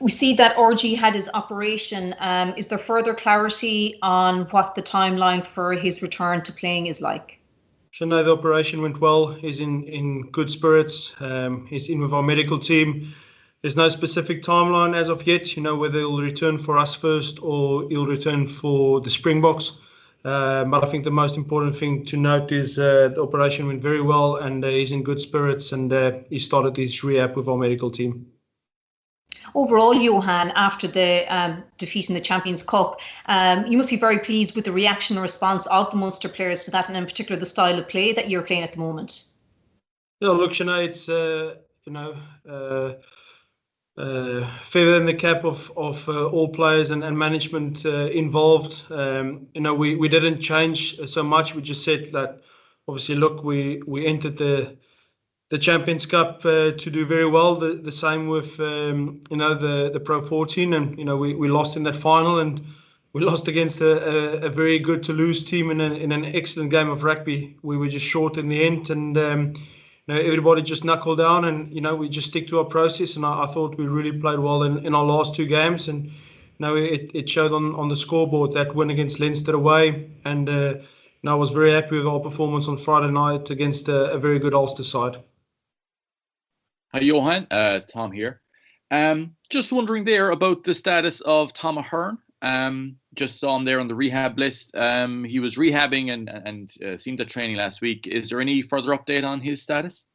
We see that RG had his operation. Is there further clarity on what the timeline for his return to playing is like? So no, the operation went well. He's in good spirits. He's in with our medical team. There's no specific timeline as of yet, whether he'll return for us first or he'll return for the Springboks. But I think the most important thing to note is the operation went very well and he's in good spirits and he started his rehab with our medical team. Overall, Johann, after the defeat in the Champions Cup, you must be very pleased with the reaction and response of the Munster players to that, and in particular the style of play that you're playing at the moment. Yeah, look, Sinead, it's feather in the cap of all players and management involved. We didn't change so much. We just said that obviously, look, we entered the Champions Cup to do very well. The same with the Pro 14, and we lost in that final, and we lost against a very good Toulouse team in an excellent game of rugby. We were just short in the end, and everybody just knuckled down, and we just stick to our process. And I thought we really played well in our last two games, and it showed on the scoreboard, that win against Leinster away, and I was very happy with our performance on Friday night against a very good Ulster side. Hi, Johann. Tom here. Just wondering there about the status of Tom Ahern. Just saw him there on the rehab list. He was rehabbing and seemed at training last week. Is there any further update on his status?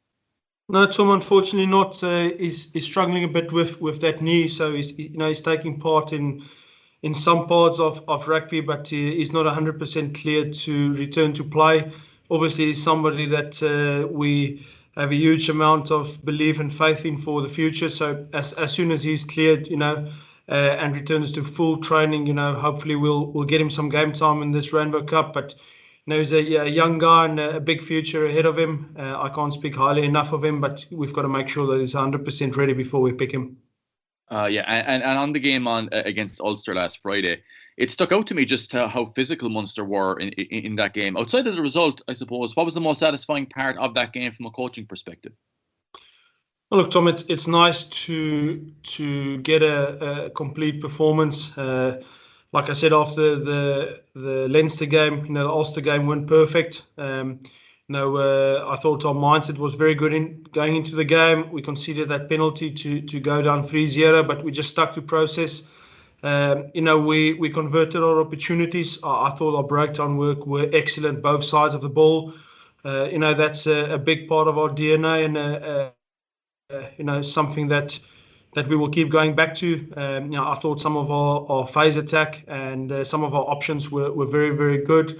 No, Tom, unfortunately not. He's struggling a bit with that knee, so he's taking part in some parts of rugby, but he's not 100% cleared to return to play. Obviously, he's somebody that we have a huge amount of belief and faith in for the future. So as soon as he's cleared, and returns to full training, hopefully we'll get him some game time in this Rainbow Cup. But he's a young guy and a big future ahead of him. I can't speak highly enough of him, but we've got to make sure that he's 100% ready before we pick him. And on the game against Ulster last Friday, it stuck out to me just how physical Munster were in that game. Outside of the result, I suppose, what was the most satisfying part of that game from a coaching perspective? Well, look, Tom, it's nice to get a complete performance. Like I said, after the Leinster game, the Ulster game went perfect. I thought our mindset was very good in going into the game. We conceded that penalty to go down 3-0, but we just stuck to process. We converted our opportunities. I thought our breakdown work were excellent, both sides of the ball. That's a big part of our DNA and something that we will keep going back to. I thought some of our phase attack and some of our options were very, very good.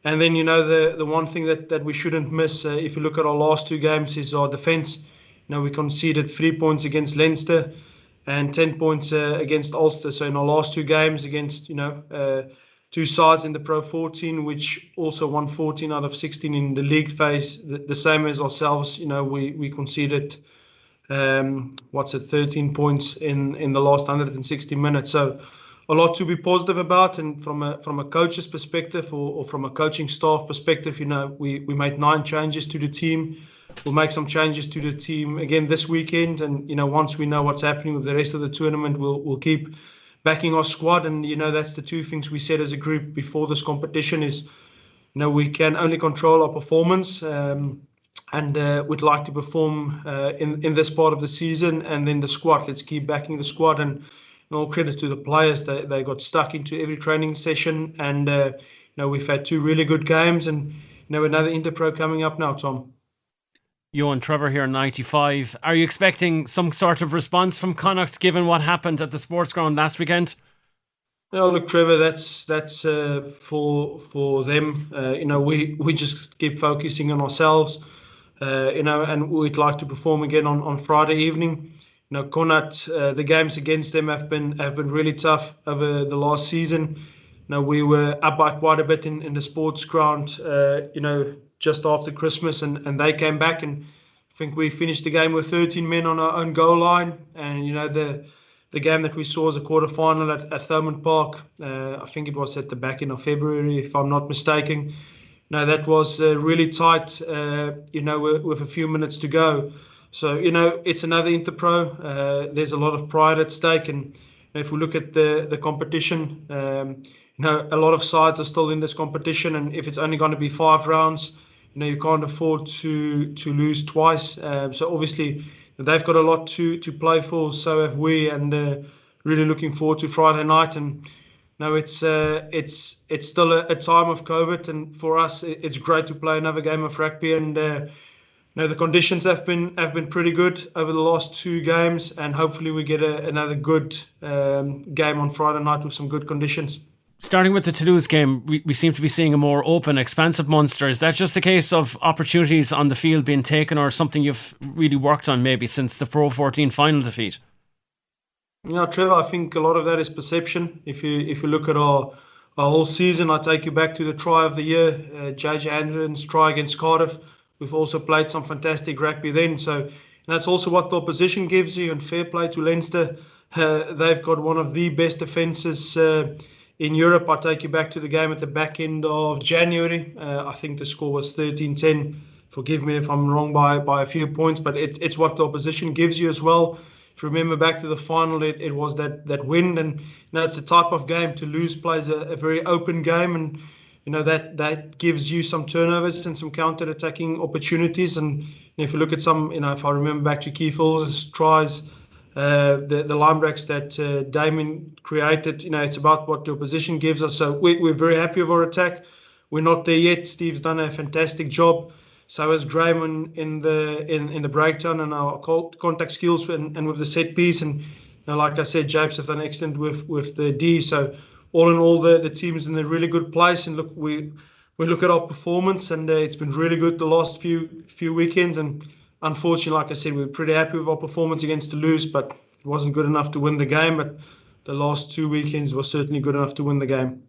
And then, the one thing that we shouldn't miss, if you look at our last two games, is our defence. We conceded 3 points against Leinster and 10 points against Ulster. So in our last two games against, two sides in the Pro 14, which also won 14 out of 16 in the league phase, the same as ourselves, we conceded 13 points in the last 160 minutes. So a lot to be positive about. And from a coach's perspective or from a coaching staff perspective, we made 9 changes to the team. We'll make some changes to the team again this weekend. And, once we know what's happening with the rest of the tournament, we'll keep backing our squad. And, that's the two things we said as a group before this competition is, we can only control our performance. And we'd like to perform in this part of the season. And then the squad, let's keep backing the squad. And all credit to the players. They got stuck into every training session. And, we've had 2 really good games. And, another Interpro coming up now, Tom. Johan, Trevor here, 95. Are you expecting some sort of response from Connacht given what happened at the sports ground last weekend? No, look, Trevor, that's for them. We just keep focusing on ourselves. And we'd like to perform again on Friday evening. Connacht, the games against them have been really tough over the last season. We were up by quite a bit in the sports ground, just after Christmas, and they came back, and I think we finished the game with 13 men on our own goal line. And the game that we saw as a quarter-final at Thomond Park, I think it was at the back end of February, if I'm not mistaken. That was really tight, with a few minutes to go. So, it's another Interpro. There's a lot of pride at stake. And if we look at the competition, a lot of sides are still in this competition. And if it's only going to be 5 rounds, you can't afford to lose twice. So obviously they've got a lot to play for. So have we. And really looking forward to Friday night. And it's still a time of COVID. And for us, it's great to play another game of rugby. And the conditions have been pretty good over the last 2 games, and hopefully we get another good game on Friday night with some good conditions. Starting with the Toulouse game, we seem to be seeing a more open, expansive Munster. Is that just a case of opportunities on the field being taken, or something you've really worked on maybe since the Pro 14 final defeat? Trevor, I think a lot of that is perception. If you look at our whole season, I take you back to the try of the year, JJ Anderson's try against Cardiff. We've also played some fantastic rugby then. So that's also what the opposition gives you, and fair play to Leinster. They've got one of the best defences in Europe. I take you back to the game at the back end of January. I think the score was 13-10. Forgive me if I'm wrong by a few points, but it's what the opposition gives you as well. If you remember back to the final, it was that wind, and it's a type of game. Toulouse plays a very open game, and that gives you some turnovers and some counter-attacking opportunities. And if you look at some, if I remember back to Keith Hill's tries, the line breaks that Damien created, it's about what the opposition gives us. So we're very happy with our attack. We're not there yet. Steve's done a fantastic job. So has Graham in the breakdown and our contact skills and with the set piece. And like I said, Japes have done excellent with the D. So all in all, the team's in a really good place. And look, we look at our performance, and it's been really good the last few weekends. And unfortunately, like I said, we're pretty happy with our performance against Toulouse, but it wasn't good enough to win the game. But the last 2 weekends was certainly good enough to win the game.